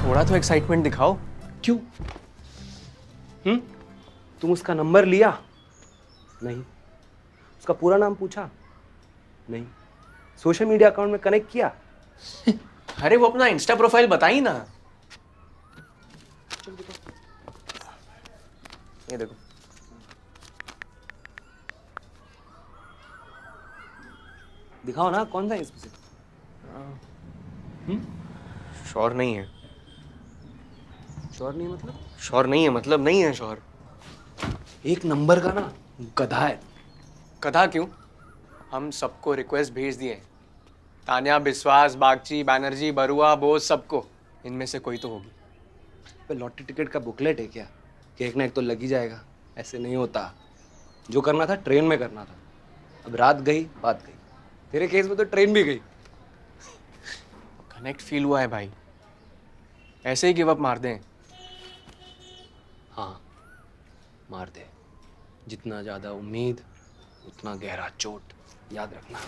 थोड़ा तो एक्साइटमेंट दिखाओ। क्यों? तुम उसका नंबर लिया? नहीं। उसका पूरा नाम पूछा? नहीं। सोशल मीडिया अकाउंट में कनेक्ट किया? अरे वो अपना इंस्टा प्रोफाइल बताई ना। ये देखो। दिखाओ ना, कौन सा है इसमें से? श्योर नहीं है। श्योर नहीं मतलब? श्योर नहीं है मतलब नहीं है श्योर। एक नंबर का ना गधा है। गधा क्यों? हम सबको रिक्वेस्ट भेज दिए। तान्या, बिस्वास, बागची, बैनर्जी, बरुआ, बोस, सबको। इनमें से कोई तो होगी। पे लॉटरी टिकट का बुकलेट है क्या कि एक ना एक तो लग ही जाएगा? ऐसे नहीं होता। जो करना था ट्रेन में करना था। अब रात गई बात गई। तेरे केस में तो ट्रेन भी गई। कनेक्ट फील हुआ है भाई। ऐसे ही गिव अप मार दें? हाँ, मार दे। जितना ज्यादा उम्मीद उतना गहरा चोट, याद रखना।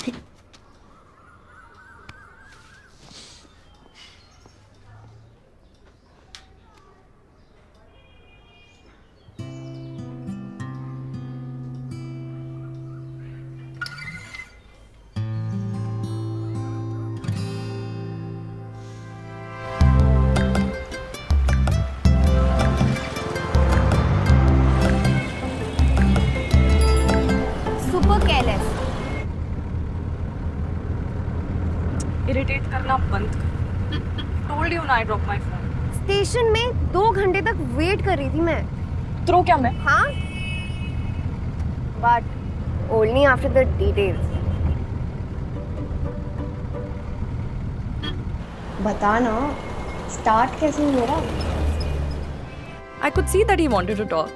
Super careless. इरिटेट करना बंद कर। टोल्ड यू ना आई ड्रॉप माय फोन। स्टेशन में 2 घंटे तक वेट कर रही थी मैं। थ्रो क्या मैं? हाँ, but only after the details. बता ना, स्टार्ट कैसे हो रहा? I could see that he wanted to talk,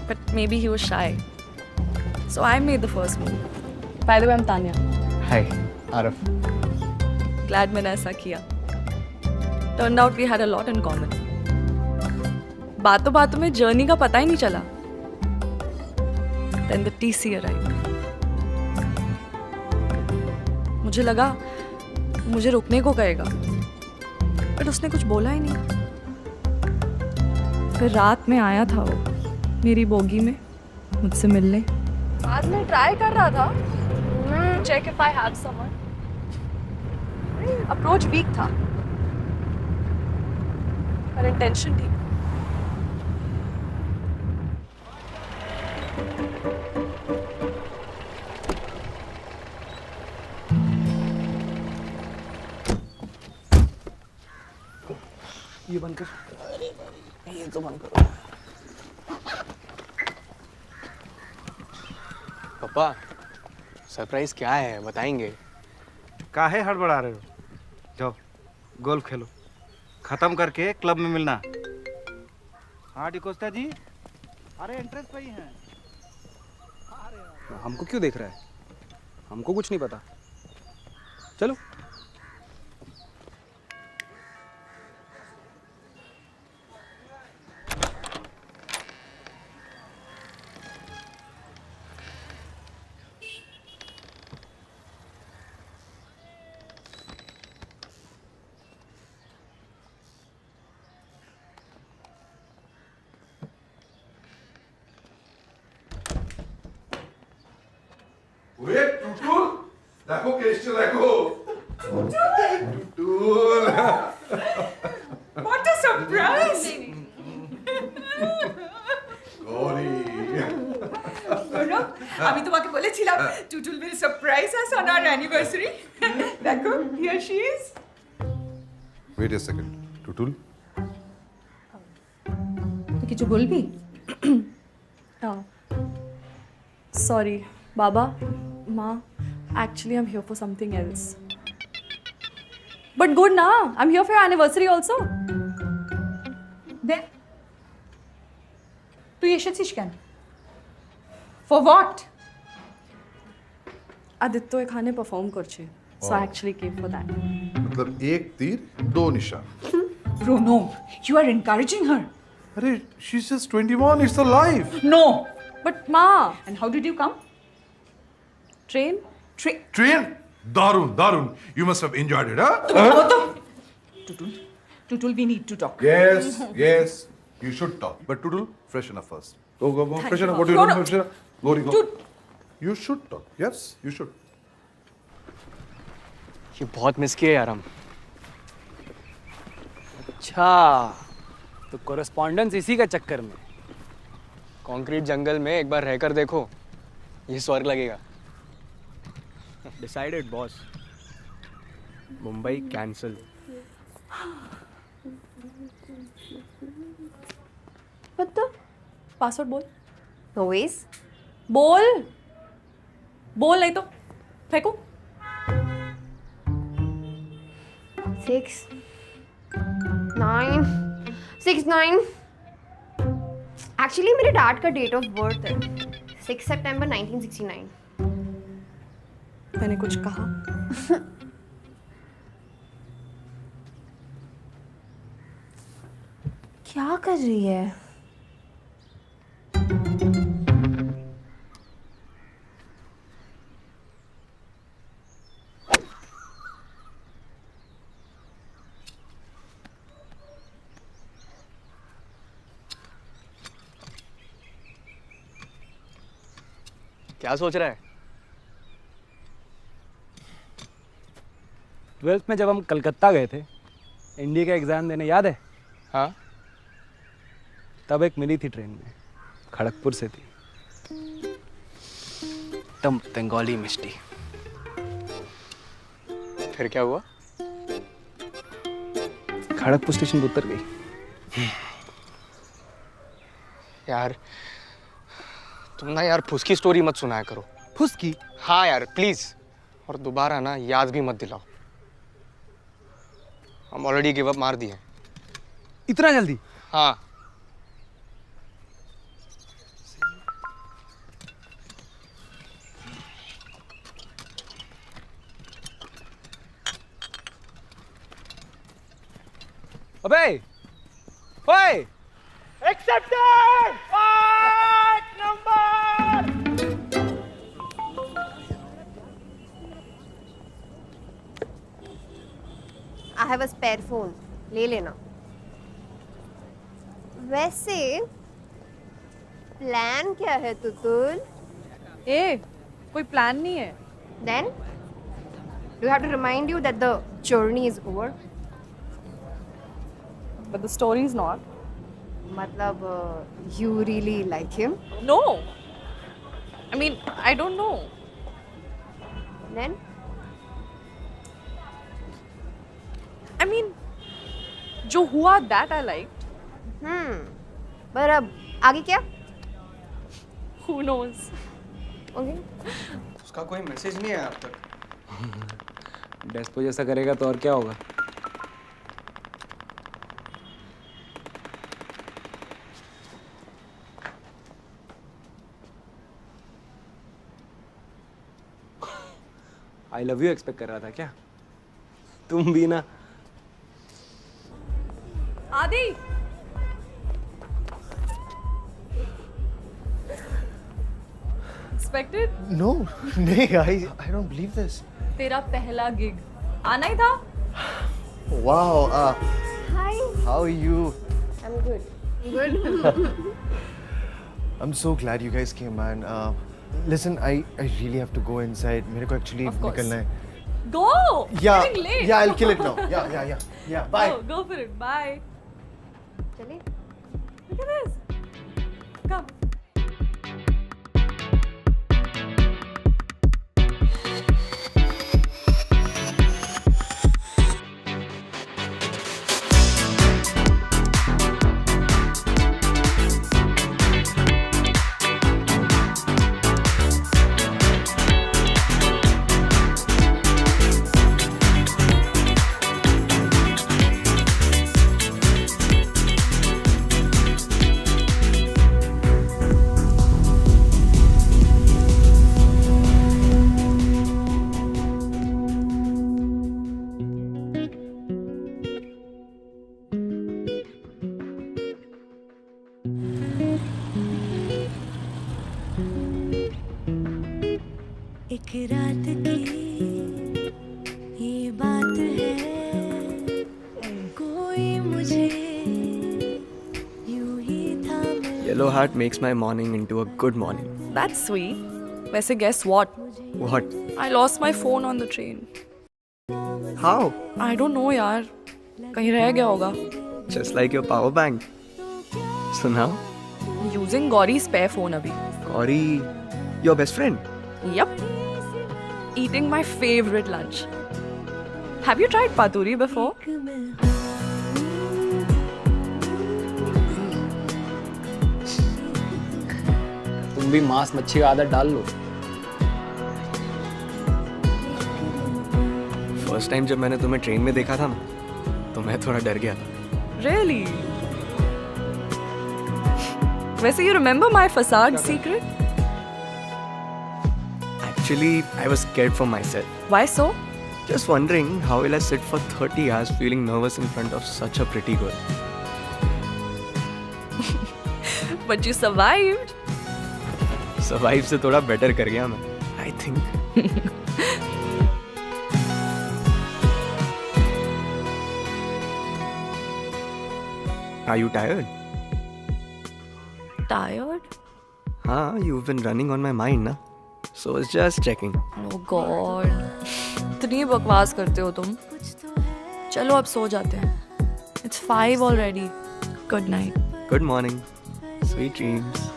but maybe he was shy. So I made the first move. By the way, I'm Tanya. Hi Arif. Glad मैंने ऐसा किया. Turned out we had a lot in common. बातों बातों में journey का पता ही नहीं चला. Then the TC arrived. मुझे लगा मुझे रुकने को कहेगा, बट उसने कुछ बोला ही नहीं. फिर रात में आया था वो मेरी बोगी में मुझसे मिलने. बाद में ट्राई कर रहा था check if I have someone. Approach weak था पर इंटेंशन ठीक. ये बंद कर। ये तो बंद करो। पापा, सरप्राइज क्या है बताएंगे? काहे हड़बड़ा रहे हो? जाओ गोल्फ खेलो, खत्म करके क्लब में मिलना. हाँ डिकोस्टा जी, अरे एंट्रेंस पे ही हैं. हमको क्यों देख रहा है? हमको कुछ नहीं पता. चलो. ওরে টুটুল, দেখো কে এসছে দেখো. Tutul, What a surprise! Gauri. আমি তোমাকে বলেছিলাম Tutul will surprise us on our anniversary. দেখো, here she is. Wait a second. Tutul, তুই কিছু বলবি? সরি বাবা, মা, actually I'm here for something else. But good na, I'm here for your anniversary also. Then তুই এসেছিস কেন? For what? আদিত্য এখানে পারফর্ম করছে, so I actually came for that. मतलब एक तीर दो निशान. Bruno, you are encouraging her. अरे she's just 21, it's a life. No. But ma, And how did you come? train? Train? दारुण, दारुण. You must have enjoyed it, huh? তুমি বলো তো Tutul, Tutul, we need to talk. Yes, yes, you should talk. But Tudul, freshen up first. Go, freshen up. What do you No, do? no. Freshen up. Glory, go. Tut- You should talk. Yes, you should. ये बहुत miss किए यार हम। अच्छा, तो correspondence इसी का चक्कर में। कंक्रीट जंगल में एक बार रहकर देखो, ये स्वर्ग लगेगा। Decided boss. मुंबई कैंसल। बता पासवर्ड बोल। No ways. बोल बोल नहीं तो फेंको। 6, 9, 6, 9. Actually मेरे डैड का डेट ऑफ बर्थ है 6 सितंबर 1969. मैंने कुछ कहा? क्या कर रही है? क्या सोच रहा है? 12th में जब हम कलकत्ता गए थे, इंडी का एग्ज़ाम देने, याद है? हाँ, तब एक मिली थी ट्रेन में, खड़गपुर से थी। एकदम बंगाली मिष्टी। फिर क्या हुआ? खड़गपुर स्टेशन पे उतर गई। यार तुम ना यार फुसकी स्टोरी मत सुनाया करो। फुसकी? हाँ यार प्लीज, और दोबारा ना याद भी मत दिलाओ। हम ऑलरेडी गिव अप मार दिए। इतना जल्दी? हाँ, अबे ओए, I have a spare phone. ले लेना। वैसे प्लान क्या है तुतुल? ए कोई प्लान नहीं है। Then do you have to remind you that the journey is over? But the story is not. मतलब you really like him? No. I mean, I don't know. Then I mean, जो हुआ that I liked. पर अब आगे क्या? Who knows? Okay. उसका कोई message नहीं आया अब तक। डेस्पो जैसा करेगा तो और क्या होगा? आई लव यू एक्सपेक्ट कर रहा था क्या? तुम भी ना। आदि expected? No, नहीं, I don't believe this. तेरा पहला गिग आना ही था। Wow, Hi. how are you? I'm good. Good. I'm so glad you guys came, man. Listen, I really have to go inside. मेरे को actually Of course. निकलना है. Go. Yeah, Getting late. yeah, I'll kill it now. Yeah. Bye. Go for it. Bye. चलिए. Look at this. Come. Yellow heart makes my morning into a good morning. That's sweet. वैसे guess what? What? I lost my phone on the train. How? I don't know यार. कहीं रह गया होगा. Just like your power bank. So now, Using Gauri's spare phone अभी. Gauri, your best friend. Yup. Eating my favorite lunch. Have you tried paturi before? तुम भी मांस मच्छी का आदत डाल लो. फर्स्ट टाइम जब मैंने तुम्हें ट्रेन में देखा था ना, तो मैं थोड़ा डर गया था. Really? वैसे you remember my facade secret? Actually, I was scared for myself. Why so? Just wondering how will I sit for 30 hours feeling nervous in front of such a pretty girl. But you survived. Survive से थोड़ा better कर गया मैं. I think. Are you tired? Tired? हाँ, you've been running on my mind ना. So it's just checking. Oh God. इतनी बकवास करते हो तुम. चलो अब सो जाते हैं. It's 5 already. Good night. Good morning. Sweet dreams.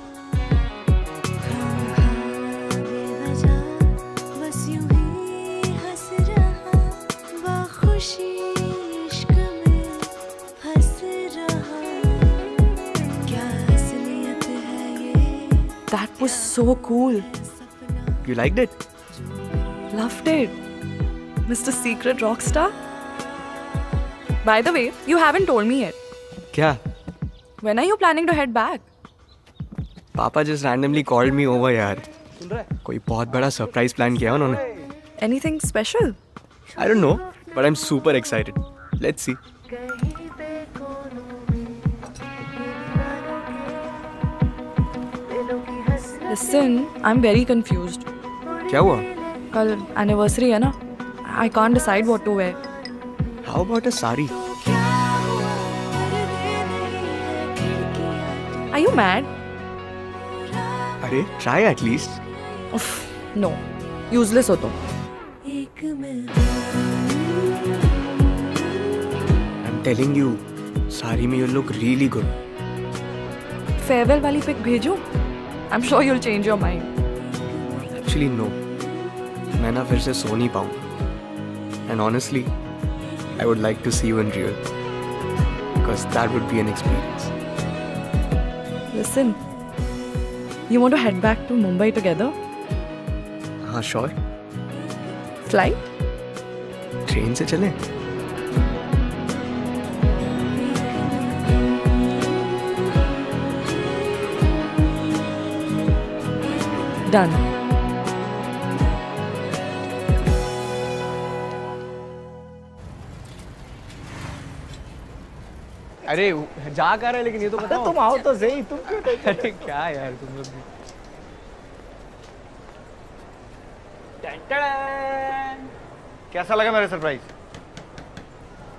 That was so cool. You liked it? Loved it. Mr. Secret Rockstar. By the way, you haven't told me yet. क्या? When are you planning to head back? पापा just randomly called me over यार. कोई बहुत बड़ा surprise plan किया उन्होंने. Anything special? I don't know, but I'm super excited. Let's see. Listen, I'm very confused. क्या हुआ? कल anniversary है ना? I can't decide what to wear. How about a sari? Are you mad? अरे try at least. Uff, no. Useless हो तुम. I'm telling you, sari में you look really good. Farewell वाली pic भेजूं? I'm sure you'll change your mind. Actually no. मैं ना फिर से सो नहीं पाऊँ. And honestly, I would like to see you in real. Because that would be an experience. Listen, you want to head back to Mumbai together? हाँ sure. Flight? Train से चलें? Done. अरे जा कर रहे लेकिन ये तो बताओ. तुम आओ तो सही. तुम क्यों टेंशन? अरे क्या यार तुम लोग. कैसा लगा मेरा सरप्राइज?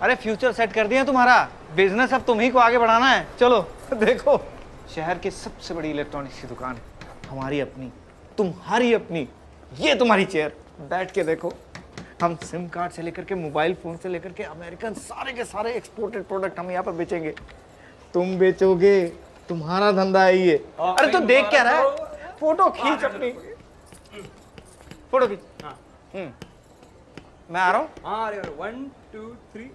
अरे फ्यूचर सेट कर दिया तुम्हारा. बिजनेस अब तुम्ही को आगे बढ़ाना है. चलो देखो, शहर की सबसे बड़ी इलेक्ट्रॉनिक्स की दुकान है हमारी अपनी, तुम्हारी अपनी. ये तुम्हारी चेयर, बैठ के देखो. हम सिम कार्ड से लेकर के मोबाइल फोन से लेकर के अमेरिकन सारे के सारे एक्सपोर्टेड प्रोडक्ट हम यहाँ पर बेचेंगे. तुम बेचोगे, तुम्हारा धंधा है ये. अरे तू देख क्या रहा है? फोटो खींच अपनी. फोटो खींच. मैं आ रहा हूँ. हाँ अरे 1 2 3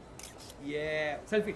ये सेल्फी.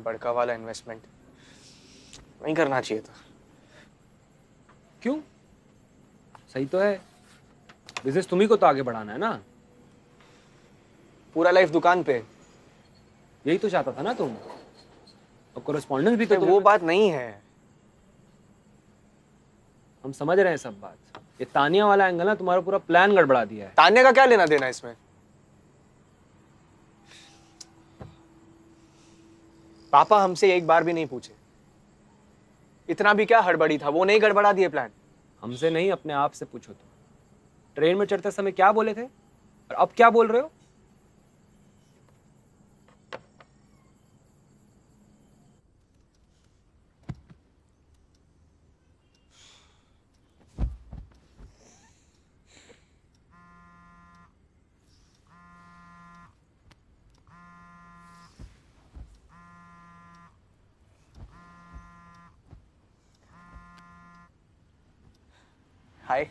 बड़का वाला इन्वेस्टमेंट नहीं करना चाहिए था। क्यों? सही तो है, बिजनेस तुम्ही को तो आगे बढ़ाना है ना। पूरा लाइफ दुकान पे, यही तो चाहता था ना तुम, और कोरेस्पॉन्डेंस भी तो वो बात नहीं है। हम समझ रहे हैं सब बात। ये तानिया वाला एंगल ना तुम्हारा पूरा प्लान गड़बड़ा दिया है। तान्या का क्या लेना देना इसमें? पापा हमसे एक बार भी नहीं पूछे, इतना भी क्या हड़बड़ी था, वो नहीं गड़बड़ा दिए प्लान। हमसे नहीं, अपने आप से पूछो तुम। ट्रेन में चढ़ते समय क्या बोले थे और अब क्या बोल रहे हो? हाय।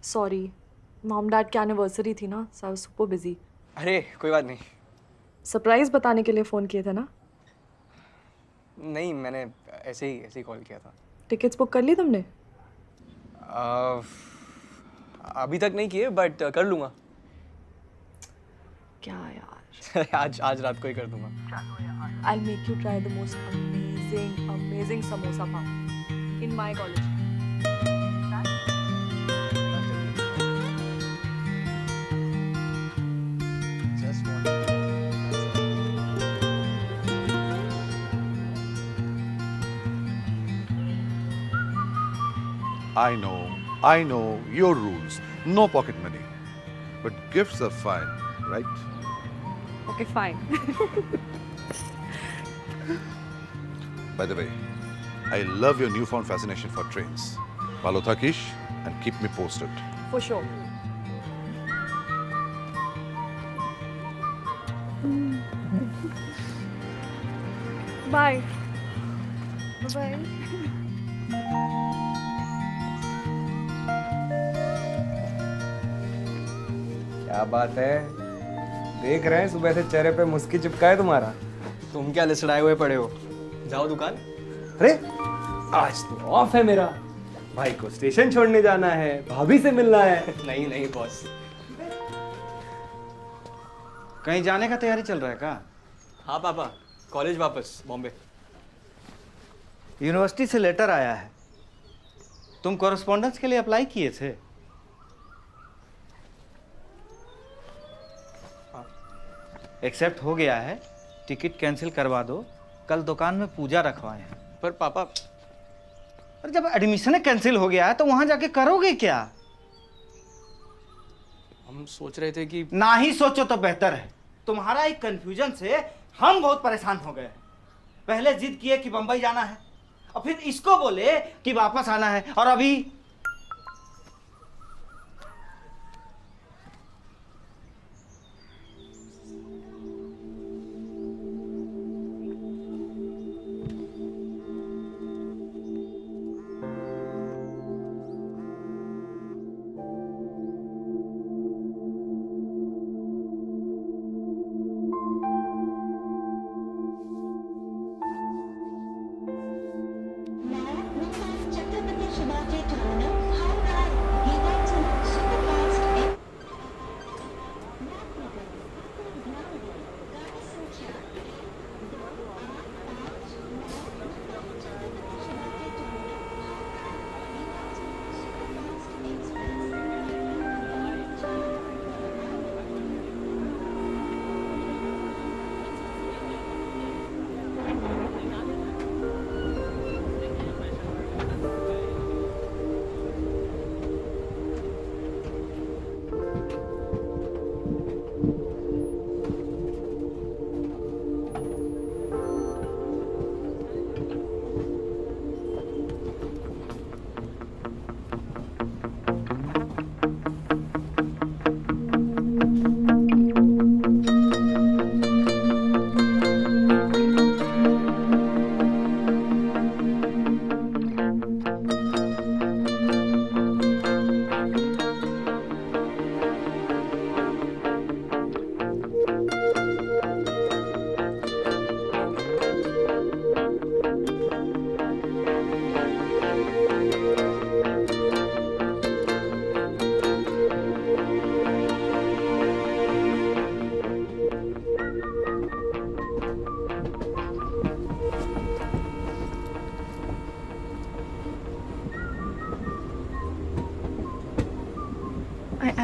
सॉरी, मॉम डैड की एनिवर्सरी थी ना, सो आई वाज सुपर बिजी। अरे कोई बात नहीं। सरप्राइज बताने के लिए फ़ोन किए थे ना? नहीं, मैंने ऐसे ही कॉल किया था। टिकट्स बुक कर ली तुमने? अभी तक नहीं किए, बट कर लूँगा। क्या यार। आज रात को ही कर दूंगा। I'll make you try the most amazing samosa pav in my college. Just one. I know your rules. No pocket money. But gifts are fine, right? Okay, fine. By the way, I love your newfound fascination for trains. Follow Thakish and keep me posted. For sure. Bye. Bye-bye. क्या बात है, देख रहे हैं सुबह से चेहरे पे मुस्की चिपका है तुम्हारा। तुम क्या लिसड़ाए हुए पड़े हो? जाओ दुकान। अरे आज तो ऑफ है मेरा, भाई को स्टेशन छोड़ने जाना है, भाभी से मिलना है। नहीं बॉस। कहीं जाने का तैयारी चल रहा है क्या? हाँ पापा, कॉलेज वापस बॉम्बे। यूनिवर्सिटी से लेटर आया है, तुम कॉरेस्पॉन्डेंस के लिए अप्लाई किए थे? एक्सेप्ट हो गया है, टिकट कैंसिल करवा दो, कल दुकान में पूजा रखवाए हैं। पर पापा, और जब एडमिशन कैंसिल हो गया है तो वहां जाके करोगे क्या? हम सोच रहे थे कि ना ही सोचो तो बेहतर है। तुम्हारा एक कंफ्यूजन से हम बहुत परेशान हो गए। पहले जिद किए कि बंबई जाना है, और फिर इसको बोले कि वापस आना है, और अभी छत्रपति शिवाजी टर्मिनल हावड़ा गीतांजलि सुपरफास्ट गाड़ी संख्या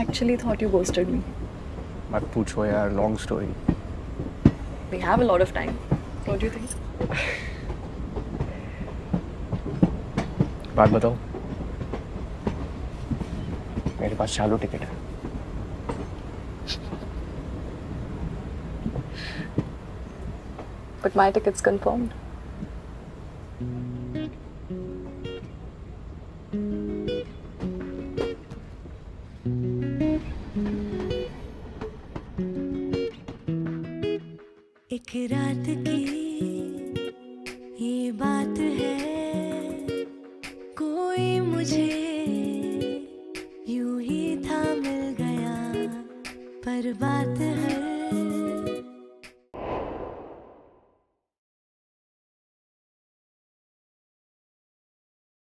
actually thought you ghosted me. मत पूछो यार, long story. We have a lot of time, don't you think? बात बताओ. मेरे पास चालू टिकट है. But my ticket's confirmed. एक रात की ये बात है, कोई मुझे यूं ही था मिल गया, पर बात है